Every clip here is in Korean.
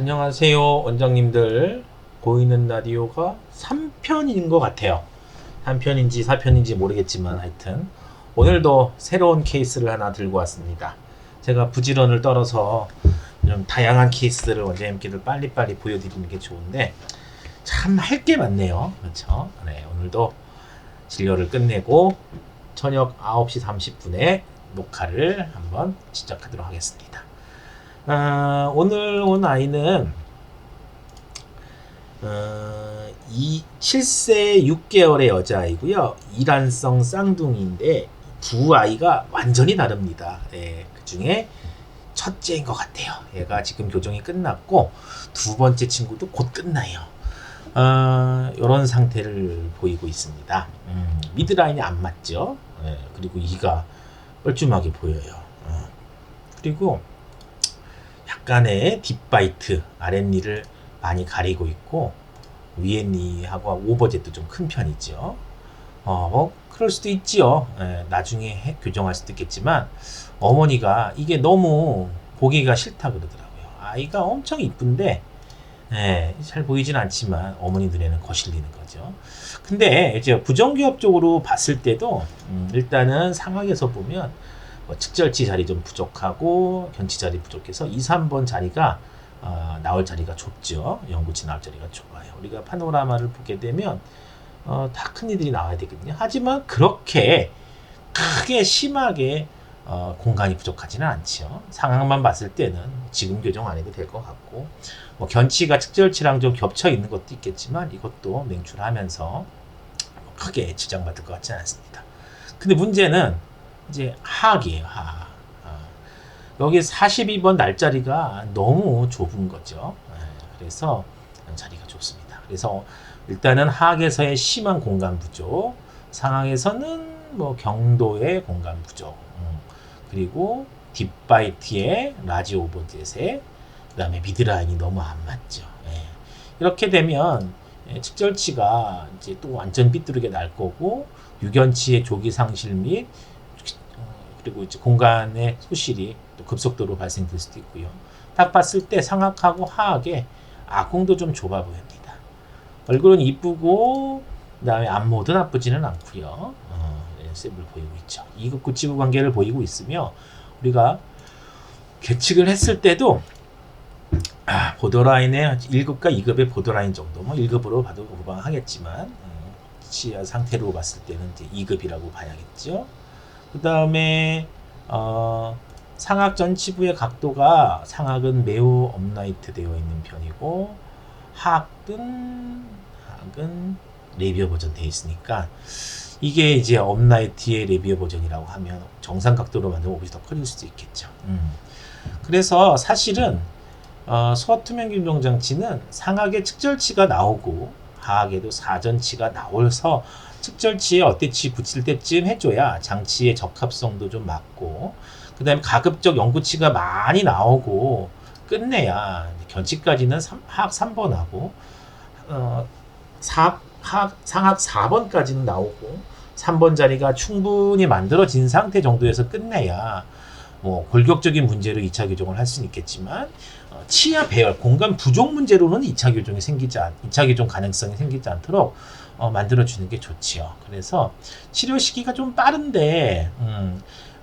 안녕하세요, 원장님들. 보이는 라디오가 3편인 것 같아요. 3편인지 4편인지 모르겠지만 하여튼 오늘도 새로운 케이스를 하나 들고 왔습니다. 제가 부지런을 떨어서 좀 다양한 케이스들을 원장님께 빨리빨리 보여드리는 게 좋은데 참 할 게 많네요. 그렇죠? 네, 오늘도 진료를 끝내고 저녁 9시 30분에 녹화를 한번 시작하도록 하겠습니다. 오늘 온 아이는 7세 6개월의 여자아이고요. 이란성 쌍둥이인데 두 아이가 완전히 다릅니다. 네, 그 중에 첫째인 것 같아요. 얘가 지금 교정이 끝났고 두 번째 친구도 곧 끝나요. 이런 상태를 보이고 있습니다. 미드라인이 안 맞죠. 네, 그리고 이가 뻘쭘하게 보여요. 그리고 약간의 딥바이트, 아랫니를 많이 가리고 있고 위에니하고 오버젯도 좀 큰 편이죠. 그럴 수도 있지요. 나중에 교정할 수도 있겠지만 어머니가 이게 너무 보기가 싫다 그러더라고요. 아이가 엄청 이쁜데 잘 보이진 않지만 어머니 눈에는 거슬리는 거죠. 근데 이제 부정교합적으로 봤을 때도 일단은 상황에서 보면 측절치 자리 좀 부족하고 견치 자리 부족해서 2, 3번 자리가 나올 자리가 좁죠. 영구치 나올 자리가 좁아요. 우리가 파노라마를 보게 되면 다 큰 이들이 나와야 되거든요. 하지만 그렇게 크게 심하게 공간이 부족하지는 않죠. 상황만 봤을 때는 지금 교정 안 해도 될 것 같고 견치가 측절치랑 좀 겹쳐 있는 것도 있겠지만 이것도 맹출하면서 크게 지장받을 것 같지는 않습니다. 근데 문제는 이제 하악이에요. 하악. 여기 42번 날짜리가 너무 좁은 거죠. 그래서 자리가 좁습니다. 그래서 일단은 하악에서의 심한 공간 부족, 상황에서는 경도의 공간 부족, 그리고 딥바이트의 라지 오버젯에 그다음에 미드라인이 너무 안 맞죠. 이렇게 되면 측절치가 이제 또 완전 삐뚤게 날 거고 유견치의 조기 상실 및 그리고 이제 공간의 소실이 또 급속도로 발생될 수도 있고요. 딱 봤을 때 상악하고 하악의 아궁도 좀 좁아 보입니다. 얼굴은 이쁘고 그다음에 안모도 나쁘지는 않고요. 셉을 보이고 있죠. 2급 9치구 관계를 보이고 있으며 우리가 계측을 했을 때도 보더라인의 1급과 2급의 보더라인 정도 1급으로 봐도 무방하겠지만 치아 상태로 봤을 때는 이제 2급이라고 봐야겠죠. 그 다음에 상악 전치부의 각도가 상악은 매우 업라이트 되어 있는 편이고 하악은 레비어 버전 되어 있으니까 이게 이제 업라이트의 레비어 버전이라고 하면 정상 각도로 만들면 오빛이 더 커질 수도 있겠죠. 그래서 사실은 소아투명 교정 장치는 상악의 측절치가 나오고 하악에도 사전치가 나와서 측절치에 어때치 붙일 때쯤 해줘야 장치의 적합성도 좀 맞고 그 다음에 가급적 영구치가 많이 나오고 끝내야 견치까지는 하악 3번하고 상악 4번까지는 나오고 3번 자리가 충분히 만들어진 상태 정도에서 끝내야 골격적인 문제로 2차 교정을 할 수는 있겠지만 치아 배열, 공간 부족 문제로는 2차 교정 가능성이 생기지 않도록 만들어주는 게 좋지요. 그래서 치료 시기가 좀 빠른데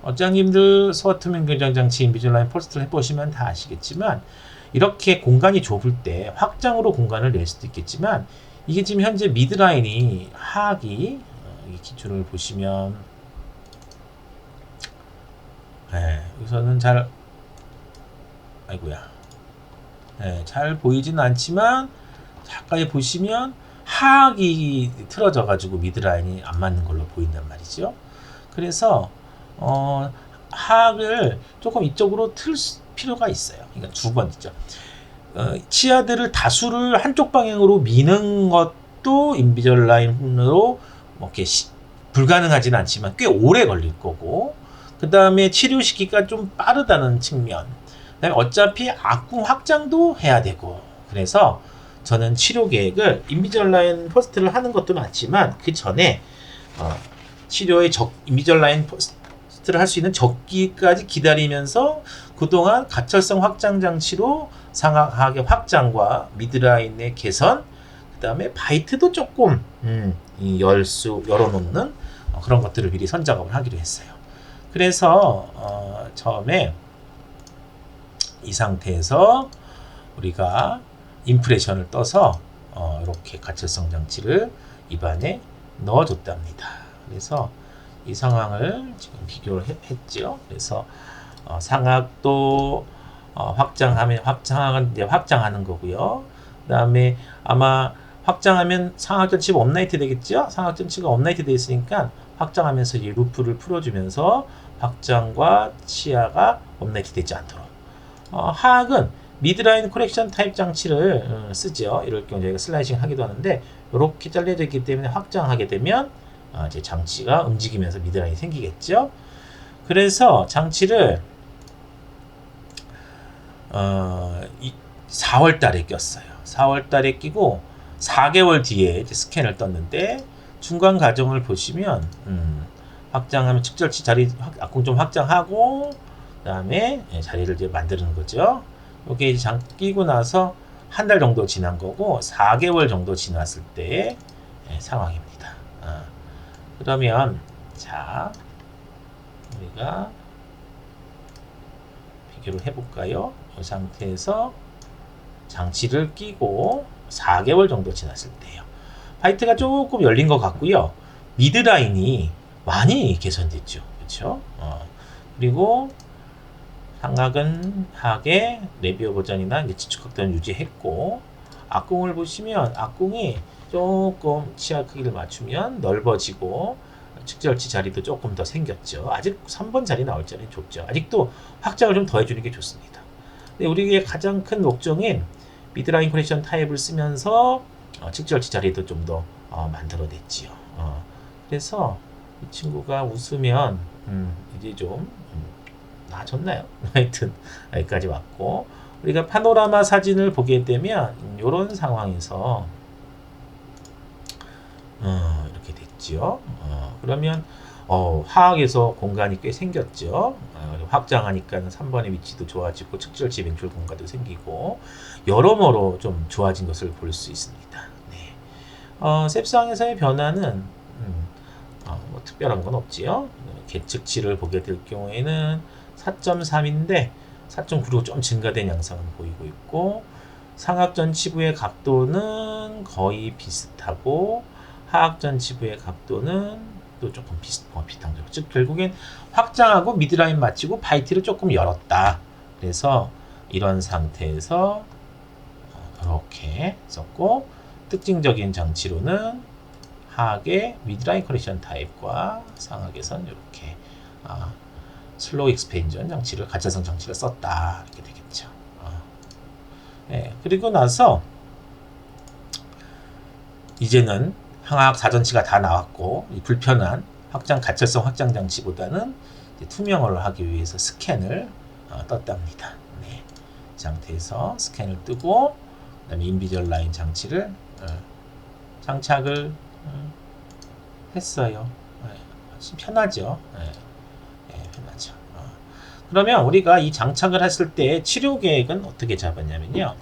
원장님들 소아투명 교정 장치 인비졸라인 폴스트를 해보시면 다 아시겠지만 이렇게 공간이 좁을 때 확장으로 공간을 낼 수도 있겠지만 이게 지금 현재 미드라인이 하악이 이 기준을 보시면 여기서는 잘 보이지는 않지만 가까이 보시면 하악이 틀어져 가지고 미드라인이 안 맞는 걸로 보인단 말이죠. 그래서 하악을 조금 이쪽으로 틀 필요가 있어요. 그러니까 두 번이죠. 치아들을 다수를 한쪽 방향으로 미는 것도 인비졸라인으로 이렇게 불가능하지는 않지만 꽤 오래 걸릴 거고 그 다음에 치료 시기가 좀 빠르다는 측면 그다음에 어차피 악궁 확장도 해야 되고 그래서 저는 치료 계획을 인비졸라인 퍼스트를 하는 것도 맞지만 그 전에 치료의 인비졸라인 테스트를 할 수 있는 적기까지 기다리면서 그동안 가철성 확장 장치로 상하하게 확장과 미드라인의 개선, 그 다음에 바이트도 조금 열어놓는 그런 것들을 미리 선작업을 하기로 했어요. 그래서 처음에 이 상태에서 우리가 임프레션을 떠서 이렇게 가철성 장치를 입안에 넣어줬답니다. 그래서 이 상황을 지금 비교를 했죠. 그래서 상악도 상악은 이제 확장하는 거고요. 그다음에 아마 확장하면 상악전 치가 업라이트 되겠죠. 상악전 치가 업라이트 돼 있으니까 확장하면서 이 루프를 풀어주면서 확장과 치아가 업라이트 되지 않도록. 하악은 미드라인 코렉션 타입 장치를 쓰죠. 이럴 경우 저희가 슬라이싱 하기도 하는데 이렇게 잘려져 있기 때문에 확장하게 되면 이제 장치가 움직이면서 미드라인이 생기겠죠. 그래서 장치를 4월 달에 꼈어요. 4월 달에 끼고 4개월 뒤에 이제 스캔을 떴는데 중간 과정을 보시면 확장하면 측절치 자리 악공 좀 확장하고 그다음에 자리를 이제 만드는 거죠. 이게 이제 장 끼고 나서 한 달 정도 지난 거고 4개월 정도 지났을 때의 상황입니다. 그러면 자 우리가 비교를 해볼까요? 이 상태에서 장치를 끼고 4개월 정도 지났을 때요. 바이트가 조금 열린 것 같고요. 미드라인이 많이 개선됐죠. 그렇죠? 그리고 상악은 하악의 레비어 버전이나 이제 지축각도는 유지했고 악공을 보시면 악공이 조금 치아 크기를 맞추면 넓어지고 측절치 자리도 조금 더 생겼죠. 아직 3번 자리 나올 자리는 좁죠. 아직도 확장을 좀 더해주는 게 좋습니다. 근데 우리의 가장 큰 목적인 미드라인 커넥션 타입을 쓰면서 측절치 자리도 좀 더 만들어냈지요. 그래서 이 친구가 웃으면 이제 좀 나아졌나요? 하여튼 여기까지 왔고 우리가 파노라마 사진을 보게 되면 이런 상황에서 이렇게 됐죠. 그러면 하악에서 공간이 꽤 생겼죠. 확장하니까 3번의 위치도 좋아지고 측절치 맹출 공간도 생기고 여러모로 좀 좋아진 것을 볼 수 있습니다. 네. 셉상에서의 변화는 뭐 특별한 건 없지요. 계측치를 보게 될 경우에는 4.3인데 4.9로 좀 증가된 양상을 보이고 있고 상악전 치부의 각도는 거의 비슷하고 하악전 치부의 각도는 또 조금 비슷한 점이죠. 즉 결국엔 확장하고 미드라인 맞추고 바이트를 조금 열었다. 그래서 이런 상태에서 이렇게 썼고 특징적인 장치로는 하악의 미드라인 커넥션 타입과 상악에선 이렇게 슬로우 익스펜전 장치를 가짜성 장치를 썼다 이렇게 되겠죠. 네, 그리고 나서 이제는 항악 사전치가 다 나왔고 이 불편한 확장 가철성 확장 장치보다는 투명화를 하기 위해서 스캔을 떴답니다. 네, 이 상태에서 스캔을 뜨고 그다음에 인비주얼 라인 장치를 장착을 했어요. 네, 편하죠. 네. 편하죠. 그러면 우리가 이 장착을 했을 때 치료 계획은 어떻게 잡았냐면요.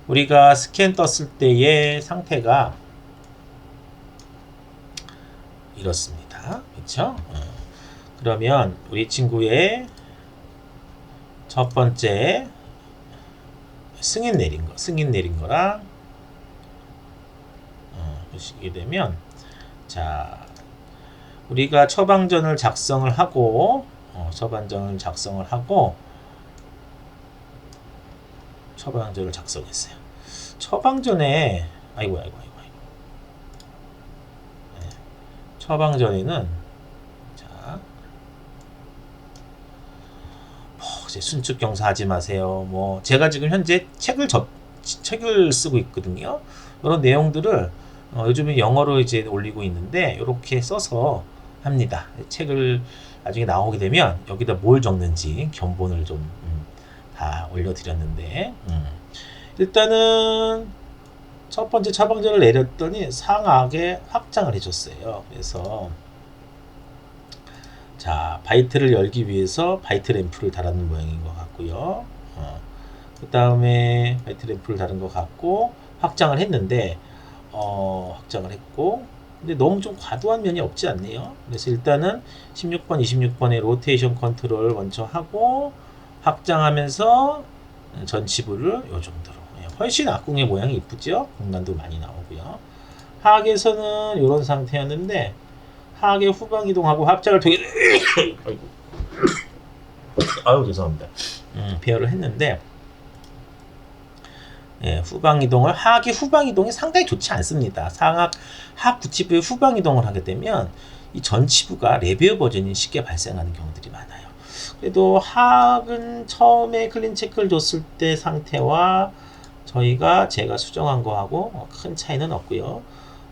우리가 스캔 떴을 때의 상태가 이렇습니다. 그렇죠? 그러면 우리 친구의 첫 번째 승인 내린 거랑 보시게 되면 자 우리가 처방전을 작성을 하고 처방전을 작성했어요. 처방전에 아이고. 네. 처방전에는 자 이제 순측 경사하지 마세요. 뭐 제가 지금 현재 책을 쓰고 있거든요. 이런 내용들을 요즘에 영어로 이제 올리고 있는데 이렇게 써서 합니다. 책을 나중에 나오게 되면 여기다 뭘 적는지 견본을 좀 다 올려드렸는데 일단은 첫 번째 처방전을 내렸더니 상악에 확장을 해줬어요. 그래서 자, 바이트를 열기 위해서 바이트 램프를 달았는 모양인 것 같고요. 그 다음에 바이트 램프를 달은 것 같고 확장을 했는데 확장을 했고 근데 너무 좀 과도한 면이 없지 않네요. 그래서 일단은 16번, 26번의 로테이션 컨트롤 먼저 하고 확장하면서 전치부를 요 정도로 훨씬 앞궁의 모양이 이쁘죠? 공간도 많이 나오고요. 하악에서는 이런 상태였는데 하악의 후방 이동하고 합작을 통해 아유 죄송합니다. 배열을 했는데 후방 이동을 하악의 후방 이동이 상당히 좋지 않습니다. 하악 구치부의 후방 이동을 하게 되면 이 전치부가 레비어 버전이 쉽게 발생하는 경우들이 많아요. 그래도 하악은 처음에 클린 체크를 줬을 때 상태와 제가 수정한 거하고 큰 차이는 없고요.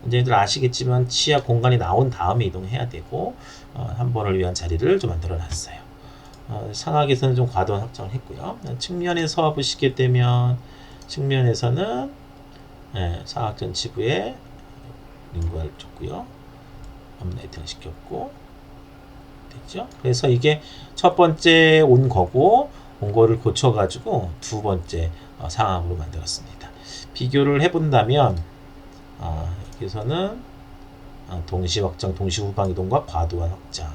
여러분들 아시겠지만 치아 공간이 나온 다음에 이동해야 되고 한 번을 위한 자리를 좀 만들어 놨어요. 상악에서는 좀 과도한 확장을 했고요. 측면에서 보시게 되면 측면에서는 상악 전치부에 링구아를 줬고요. 업라이팅을 시켰고 됐죠? 그래서 이게 첫 번째 온 거고 온 거를 고쳐가지고 두 번째 상악으로 만들었습니다. 비교를 해본다면 여기서는 동시 확장, 동시 후방 이동과 과도한 확장.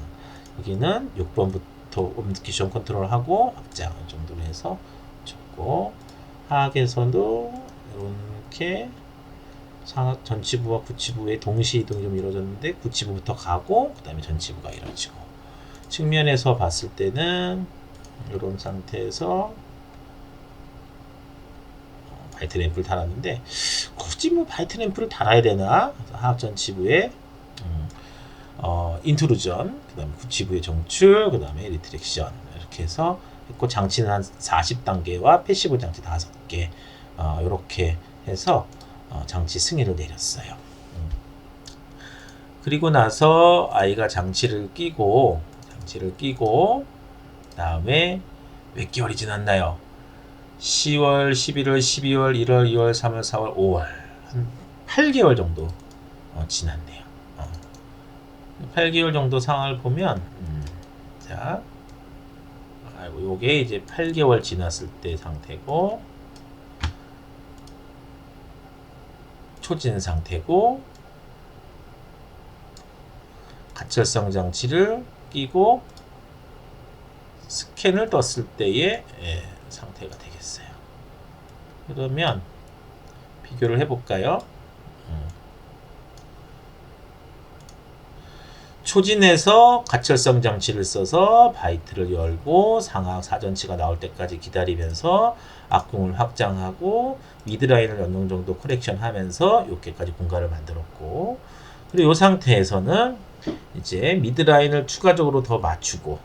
여기는 6번부터 옴니케이션 컨트롤하고 확장 정도로 해서 줬고 하악에서도 이렇게 상악 전치부와 구치부의 동시 이동이 좀 이루어졌는데 구치부부터 가고 그 다음에 전치부가 이루어지고 측면에서 봤을 때는 이런 상태에서 바이트 램프를 달았는데 굳이 뭐 바이트 램프를 달아야 되나? 하악 전치부에 인트루전, 그 다음에 구치부의 정출, 그 다음에 리트렉션 이렇게 해서 했고 장치는 한 40단계와 패시브 장치 5개 이렇게 해서 장치 승인을 내렸어요. 그리고 나서 아이가 장치를 끼고 다음에 몇 개월이 지났나요? 10월, 11월, 12월, 1월, 2월, 3월, 4월, 5월 한 8개월 정도 지났네요. 8개월 정도 상황을 보면 자, 요게 이제 8개월 지났을 때 상태고 초진 상태고 가철성 장치를 끼고 스캔을 떴을 때의 상태가 되겠어요. 그러면 비교를 해볼까요? 초진에서 가철성 장치를 써서 바이트를 열고 상악 사전치가 나올 때까지 기다리면서 앞궁을 확장하고 미드라인을 어느 정도 커렉션 하면서 이렇게까지 공간을 만들었고 그리고 이 상태에서는 이제 미드라인을 추가적으로 더 맞추고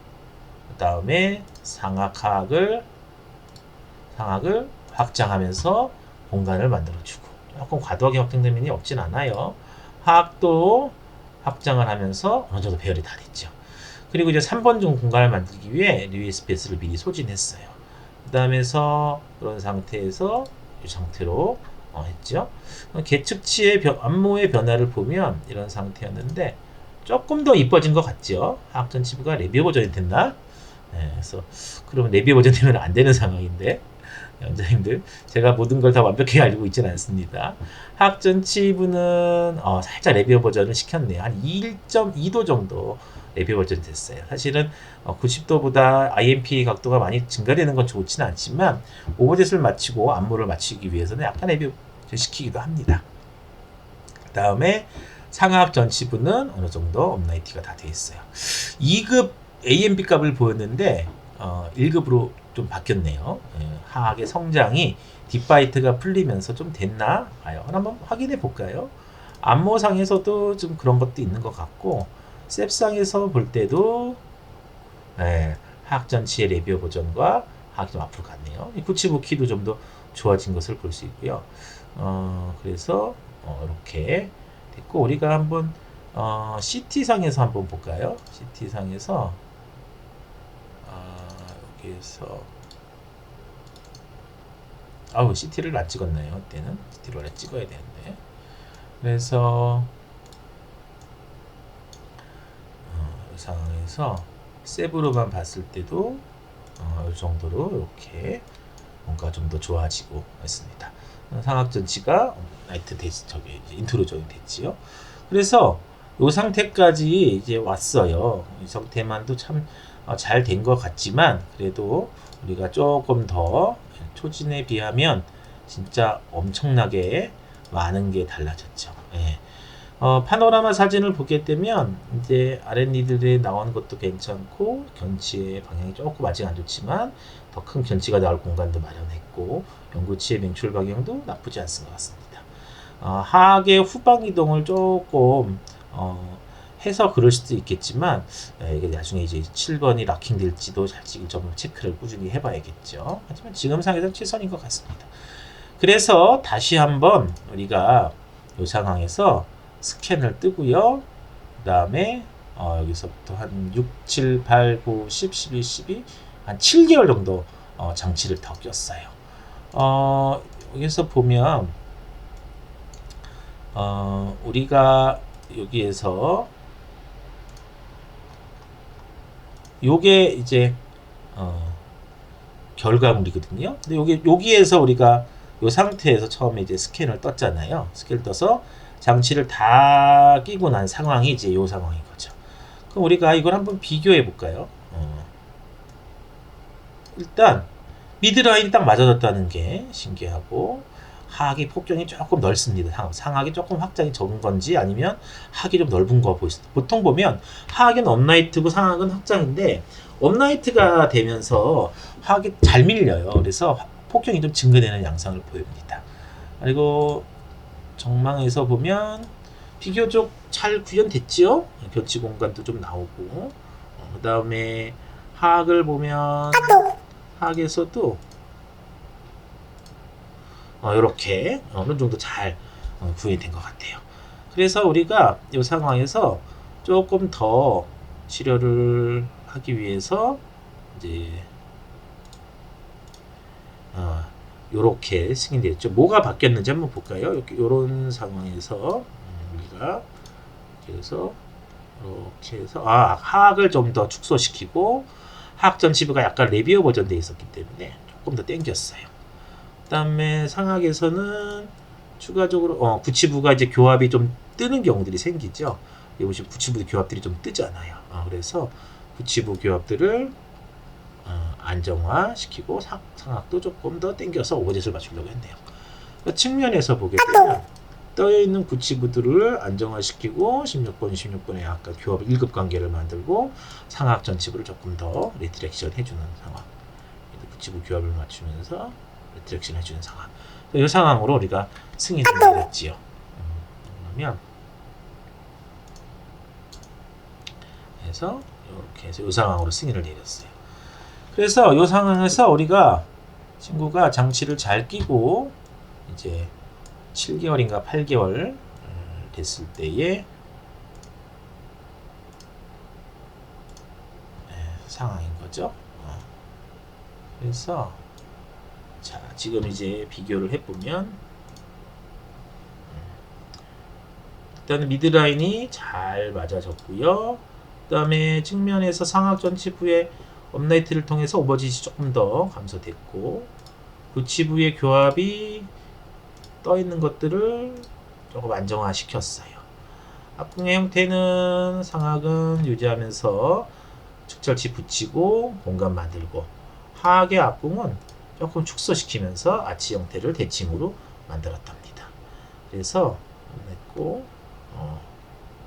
그 다음에 상악을 확장하면서 공간을 만들어주고 조금 과도하게 확장된 면이 없진 않아요. 하악도 확장을 하면서 어느 정도 배열이 다 됐죠. 그리고 이제 3번 중 공간을 만들기 위해 리웨이 스페이스를 미리 소진했어요. 그 다음에서 그런 상태에서 이 상태로 했죠. 계측치의 안모의 변화를 보면 이런 상태였는데 조금 더 이뻐진 것 같죠. 하악 전치부가 레비어 버전이 됐나? 그래서 그러면 레비어 버전 되면 안 되는 상황인데 원장님들 제가 모든 걸 다 완벽하게 알고 있지는 않습니다. 하악 전치부는 살짝 레비어 버전을 시켰네요. 한 1.2도 정도 레비어 버전이 됐어요. 사실은 90도보다 IMP 각도가 많이 증가되는 건 좋지는 않지만 오버젯을 맞추고 안무를 맞추기 위해서는 약간 레비어 버전 시키기도 합니다. 그 다음에 상하악 전치부는 어느 정도 업라이트가 다 되어 있어요. 2급 AMP 값을 보였는데 1급으로 좀 바뀌었네요. 하악의 성장이 딥바이트가 풀리면서 좀 됐나 봐요. 한번 확인해 볼까요? 안모상에서도 좀 그런 것도 있는 것 같고 셉상에서 볼 때도 하악 전치의 레비어 버전과 하악이 좀 앞으로 갔네요. 구치부 키도 좀 더 좋아진 것을 볼 수 있고요. 그래서 이렇게 됐고 우리가 한번 CT상에서 한번 볼까요? CT상에서 여기에서 CT를 안 찍었나요? 그때는 CT를 원래 찍어야 되는데 그래서 이 상황에서 세부로만 봤을 때도 이 정도로 이렇게 뭔가 좀 더 좋아지고 있습니다. 상악 전치가 나이트 데스 저기 인트로 조인 됐지요. 그래서 이 상태까지 이제 왔어요. 이 상태만도 참 잘 된 것 같지만 그래도 우리가 조금 더 초진에 비하면 진짜 엄청나게 많은 게 달라졌죠. 예. 파노라마 사진을 보게 되면 이제 아랫니들에 나오는 것도 괜찮고 견치의 방향이 조금 아직 안 좋지만 더 큰 견치가 나올 공간도 마련했고 연구치의 맹출 방향도 나쁘지 않은 것 같습니다. 하악의 후방 이동을 조금 해서 그럴 수도 있겠지만 이게 나중에 이제 7번이 락킹 될지도 살짝 좀 체크를 꾸준히 해봐야겠죠. 하지만 지금 상황에서는 최선인 것 같습니다. 그래서 다시 한번 우리가 이 상황에서 스캔을 뜨고요. 그 다음에 여기서부터 한 6, 7, 8, 9, 10, 11, 12, 한 7개월 정도 장치를 더 꼈어요. 여기서 보면 우리가 여기에서 요게 이제 결과물이거든요. 근데 여기에서 우리가 이 상태에서 처음에 이제 스캔을 떴잖아요. 스캔을 떠서 장치를 다 끼고 난 상황이 이제 이 상황인 거죠. 그럼 우리가 이걸 한번 비교해 볼까요? 일단 미드라인이 딱 맞아졌다는 게 신기하고 하악이 폭경이 조금 넓습니다. 상악이 조금 확장이 적은 건지 아니면 하악이 좀 넓은 거 보이시죠? 보통 보면 하악은 업라이트고 상악은 확장인데 업라이트가 되면서 하악이 잘 밀려요. 그래서 폭경이 좀 증가되는 양상을 보입니다. 그리고 정망에서 보면 비교적 잘 구현됐죠? 견치 공간도 좀 나오고 그 다음에 하악을 보면 하악에서도 이렇게 어느 정도 잘 구현이 된 것 같아요. 그래서 우리가 이 상황에서 조금 더 치료를 하기 위해서 이제 요렇게 승인되었죠. 뭐가 바뀌었는지 한번 볼까요? 요런 상황에서 우리가 그래서 이렇게 해서 하악을 좀 더 축소시키고 하악 전치부가 약간 레비어 버전 되어 있었기 때문에 조금 더 당겼어요. 그 다음에 상악에서는 추가적으로 구치부가 이제 교합이 좀 뜨는 경우들이 생기죠. 여기 보시면 구치부 교합들이 좀 뜨잖아요. 그래서 구치부 교합들을 안정화시키고 상악도 조금 더 당겨서 오버젯을 맞추려고 했네요. 그러니까 측면에서 보게 되면 떠있는 구치부들을 안정화시키고 16번에 아까 교합 1급 관계를 만들고 상악 전치부를 조금 더 리트렉션 해주는 상황. 구치부 교합을 맞추면서 리트렉션 해주는 상황. 이 상황으로 우리가 승인을 내렸지요. 그러면 그래서 이렇게 해서 이 상황으로 승인을 내렸어요. 그래서 이 상황에서 우리가 친구가 장치를 잘 끼고 이제 7개월인가 8개월 됐을 때의 상황인 거죠. 그래서 자 지금 이제 비교를 해보면 일단은 미드라인이 잘 맞아졌고요. 그 다음에 측면에서 상악 전치부의 업라이트를 통해서 오버짓이 조금 더 감소됐고 구치부의 교합이 떠 있는 것들을 조금 안정화 시켰어요. 앞궁의 형태는 상악은 유지하면서 측절치 붙이고 공간 만들고 하악의 앞궁은 조금 축소시키면서 아치 형태를 대칭으로 만들었답니다. 그래서 끝냈고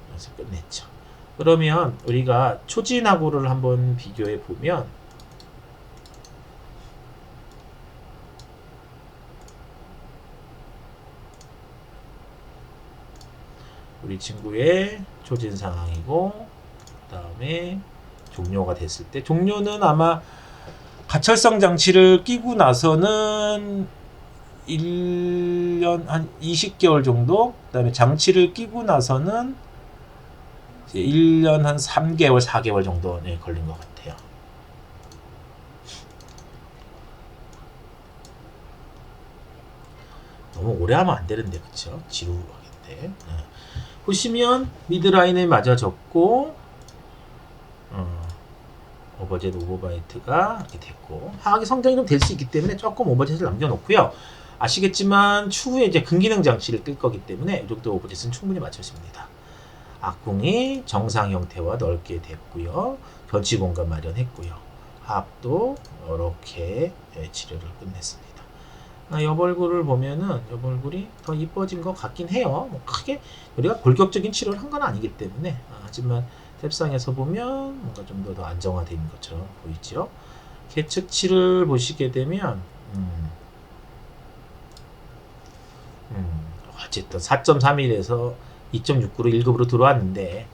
그래서 끝냈죠. 그러면 우리가 초진하고를 한번 비교해 보면 우리 친구의 초진 상황이고 그 다음에 종료가 됐을 때 종료는 아마 가철성 장치를 끼고 나서는 1년 한 20개월 정도 그 다음에 장치를 끼고 나서는 이제 1년 한 3개월 4개월 정도 걸린 것 같아요. 너무 오래 하면 안 되는데 그쵸? 지루하겠대. 보시면 미드라인에 맞아졌고 오버젯 5바이트가 이렇게 됐고, 하악이 성장이 좀 될 수 있기 때문에 조금 오버젯을 남겨놓고요. 아시겠지만 추후에 이제 근기능 장치를 뜰 거기 때문에 이 정도 오버젯은 충분히 맞춰집니다. 악궁이 정상 형태와 넓게 됐고요. 변치 공간 마련했고요. 하악도 이렇게 치료를 끝냈습니다. 여벌굴을 보면은 여벌굴이 더 이뻐진 것 같긴 해요. 뭐 크게 우리가 골격적인 치료를 한 건 아니기 때문에, 하지만 탭상에서 보면 뭔가 좀 더 안정화된 것처럼 보이죠. 계측치를 보시게 되면 어쨌든 4.31에서 2.69로 1급으로 들어왔는데,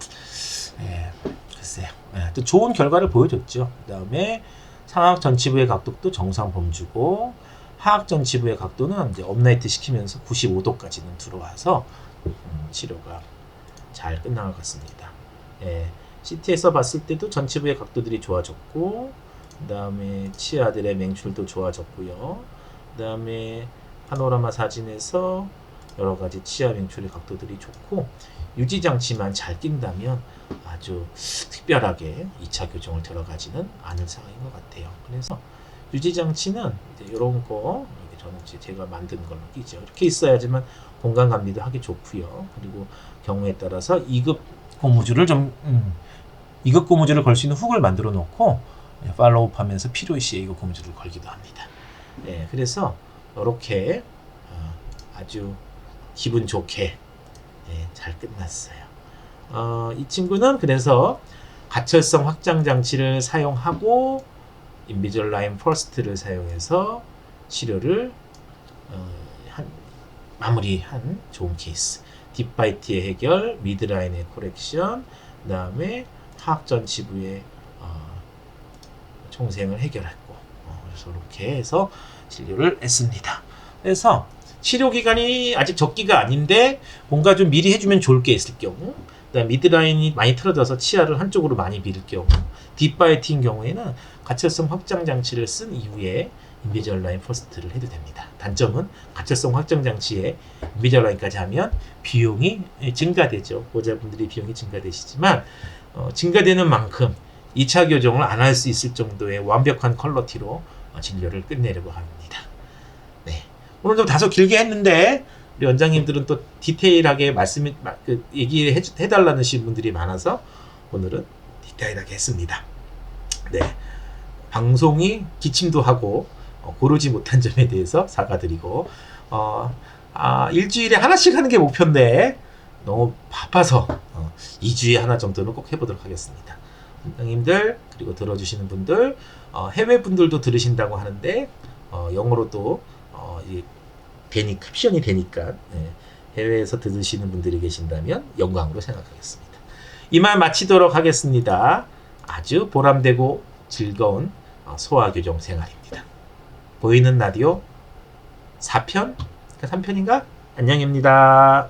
글쎄요. 또 좋은 결과를 보여줬죠. 그 다음에 상악 전치부의 각도도 정상 범주고, 하악 전치부의 각도는 이제 업라이트 시키면서 95도까지는 들어와서 치료가 잘 끝난 것 같습니다. CT에서 봤을 때도 전치부의 각도들이 좋아졌고, 그 다음에 치아들의 맹출도 좋아졌고요. 그 다음에 파노라마 사진에서 여러 가지 치아 맹출의 각도들이 좋고, 유지 장치만 잘 낀다면 아주 특별하게 2차 교정을 들어가지는 않을 상황인 것 같아요. 그래서 유지 장치는 이제 이런 거, 저는 이제 제가 만든 걸로 끼죠. 이렇게 있어야지만 공간 감리도 하기 좋고요. 그리고 경우에 따라서 2급 고무줄을 2급 고무줄을 걸 수 있는 훅을 만들어 놓고 팔로우하면서 필요시에 이거 고무줄을 걸기도 합니다. 그래서 이렇게 아주 기분 좋게 잘 끝났어요. 이 친구는 그래서 가철성 확장 장치를 사용하고 인비절라인 퍼스트를 사용해서 치료를 마무리한 좋은 케이스. 딥바이트의 해결, 미드라인의 코렉션, 그 다음에 하악 전치부의 총생을 해결했고, 그래서 이렇게 해서 진료를 했습니다. 그래서 치료 기간이 아직 적기가 아닌데 뭔가 좀 미리 해주면 좋을 게 있을 경우, 그다음 미드라인이 많이 틀어져서 치아를 한쪽으로 많이 밀을 경우, 딥바이트인 경우에는 가철성 확장 장치를 쓴 이후에 인비절라인 퍼스트를 해도 됩니다. 단점은 가철성 확장 장치에 인비절라인까지 하면 비용이 증가되죠. 보호자분들이 비용이 증가되시지만 증가되는 만큼 2차 교정을 안 할 수 있을 정도의 완벽한 퀄러티로 진료를 끝내려고 합니다. 오늘 좀 다소 길게 했는데 우리 원장님들은 또 디테일하게 얘기해달라는 분들이 많아서 오늘은 디테일하게 했습니다. 방송이 기침도 하고 고르지 못한 점에 대해서 사과드리고, 일주일에 하나씩 하는 게 목표인데 너무 바빠서 2주에 하나 정도는 꼭 해보도록 하겠습니다. 원장님들, 그리고 들어주시는 분들, 해외 분들도 들으신다고 하는데 영어로도 캡션이 되니까 해외에서 들으시는 분들이 계신다면 영광으로 생각하겠습니다. 이만 마치도록 하겠습니다. 아주 보람되고 즐거운 소아교정 생활입니다. 보이는 라디오 4편? 3편인가? 안녕입니다.